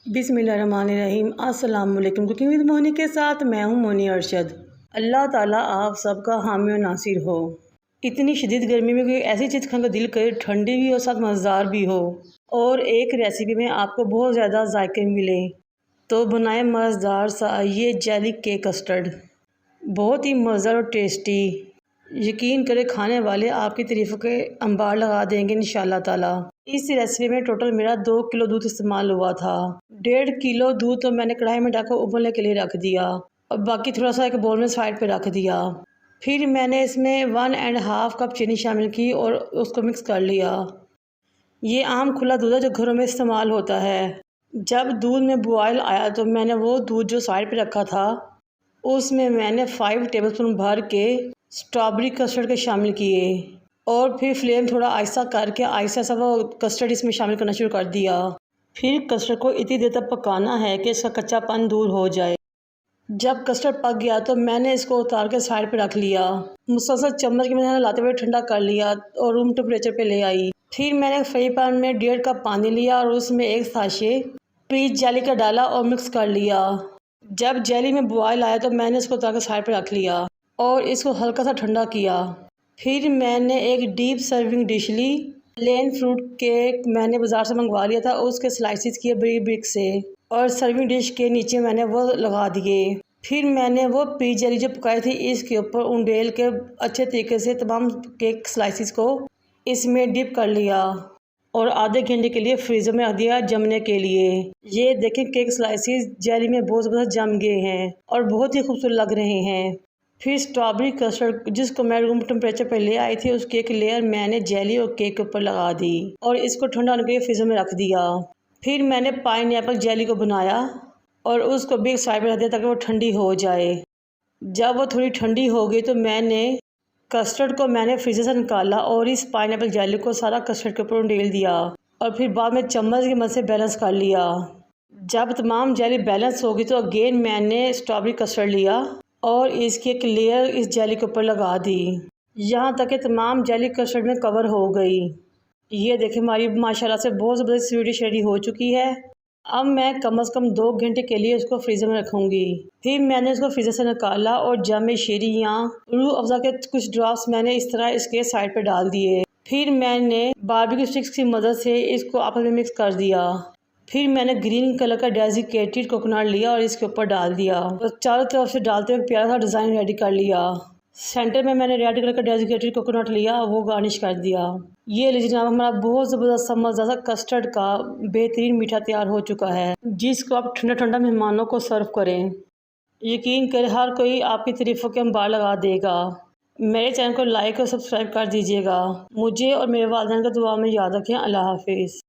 बिस्मिल्लाहिर्रहमानिर्रहीम। अस्सलाम वालेकुम। कुकिंग विद मोनी के साथ मैं हूं मोनी अरशद। अल्लाह ताला आप सबका हामी और नासिर हो। इतनी शदीद गर्मी में कोई ऐसी चीज़ खाने का दिल करे, ठंडी भी और साथ मज़ेदार भी हो और एक रेसिपी में आपको बहुत ज़्यादा जायके मिले, तो बनाए मज़ेदार सा ये जेली केक कस्टर्ड। बहुत ही मज़ेदार और टेस्टी, यकीन करें खाने वाले आपकी तारीफ़ों के अंबार लगा देंगे इंशाल्लाह ताला। इस रेसिपी में टोटल मेरा 2 किलो दूध इस्तेमाल हुआ था। 1.5 किलो दूध तो मैंने कढ़ाई में डालकर उबलने के लिए रख दिया और बाकी थोड़ा सा एक बोल में साइड पे रख दिया। फिर मैंने इसमें 1.5 कप चीनी शामिल की और उसको मिक्स कर लिया। ये आम खुला दूध है जो घरों में इस्तेमाल होता है। जब दूध में बॉयल आया तो मैंने वो दूध जो साइड पे रखा था उसमें मैंने 5 टेबलस्पून भर के स्ट्रॉबेरी कस्टर्ड के शामिल किए और फिर फ्लेम थोड़ा आहिस्ता करके आहिस्ता सा वो कस्टर्ड इसमें शामिल करना शुरू कर दिया। फिर कस्टर्ड को इतनी देर तक पकाना है कि इसका कच्चापन दूर हो जाए। जब कस्टर्ड पक गया तो मैंने इसको उतार के साइड पे रख लिया। मुसलसल चम्मच की मदद से लाते हुए ठंडा कर लिया और रूम टेम्परेचर पे ले आई। फिर मैंने फ्राई पैन में 1.5 कप पानी लिया और उसमें 1 साशे पीच जेली का डाला और मिक्स कर लिया। जब जेली में बॉयल आया तो मैंने इसको उतार के साइड पे रख लिया और इसको हल्का सा ठंडा किया। फिर मैंने एक डीप सर्विंग डिश ली। प्लेन फ्रूट केक मैंने बाज़ार से मंगवा लिया था, उसके स्लाइसिस किए ब्रिक ब्रिक से और सर्विंग डिश के नीचे मैंने वो लगा दिए। फिर मैंने वो पीच जेली जो पकाई थी इसके ऊपर उंडेल के अच्छे तरीके से तमाम केक स्लाइसिस को इसमें डिप कर लिया और आधे घंटे के लिए फ्रीज़र में रख दिया जमने के लिए। ये देखें केक स्लाइसिस जेली में बहुत ज़बरदस्त जम गए हैं और बहुत ही खूबसूरत लग रहे हैं। फिर स्ट्रॉबेरी कस्टर्ड जिसको मैं रूम टेम्परेचर पर ले आई थी उसकी एक लेयर मैंने जेली और केक के ऊपर लगा दी और इसको ठंडा होने के लिए फ्रीज़र में रख दिया। फिर मैंने पाइनएप्पल जेली को बनाया और उसको भी साइड में रख दिया ताकि वो ठंडी हो जाए। जब वो थोड़ी ठंडी हो गई तो मैंने कस्टर्ड को फ्रीज़र से निकाला और इस पाइनएप्पल जेली को सारा कस्टर्ड के ऊपर उंडेल दिया और फिर बाद में चम्मच की मदद से बैलेंस कर लिया। जब तमाम जेली बैलेंस हो गई तो अगेन मैंने स्ट्रॉबेरी कस्टर्ड लिया और इसकी एक लेयर इस जेली के ऊपर लगा दी, यहाँ तक कि तमाम जेली कस्टर्ड में कवर हो गई। ये देखें हमारी माशाल्लाह से बहुत ज़बरदस्त स्वीट डिश रेडी हो चुकी है। अब मैं कम से कम 2 घंटे के लिए उसको फ्रीज़र में रखूँगी। फिर मैंने उसको फ्रीज़र से निकाला और जामे शीरी या रूह अफ़ज़ा के कुछ ड्रॉप्स मैंने इस तरह इसके साइड पर डाल दिए। फिर मैंने बारबेक्यू स्टिक्स की मदद से इसको आपस में मिक्स कर दिया। फिर मैंने ग्रीन कलर का डेजिकेटेड कोकोनट लिया और इसके ऊपर डाल दिया तो चारों तरफ से डालते हुए प्यारा सा डिज़ाइन रेडी कर लिया। सेंटर में मैंने रेड कलर का डेजिकेटेड कोकोनट लिया, वो गार्निश कर दिया। ये लीजिए जनाब हमारा बहुत ज़बरदस्त सा मज़ेदार सा कस्टर्ड का बेहतरीन मीठा तैयार हो चुका है, जिसको आप ठंडा ठंडा मेहमानों को सर्व करें। यकीन करें हर कोई आपकी तारीफ़ों के अंबार लगा देगा। मेरे चैनल को लाइक और सब्सक्राइब कर दीजिएगा। मुझे और मेरे वालिदैन का दुआ में याद रखें। अल्लाह हाफिज़।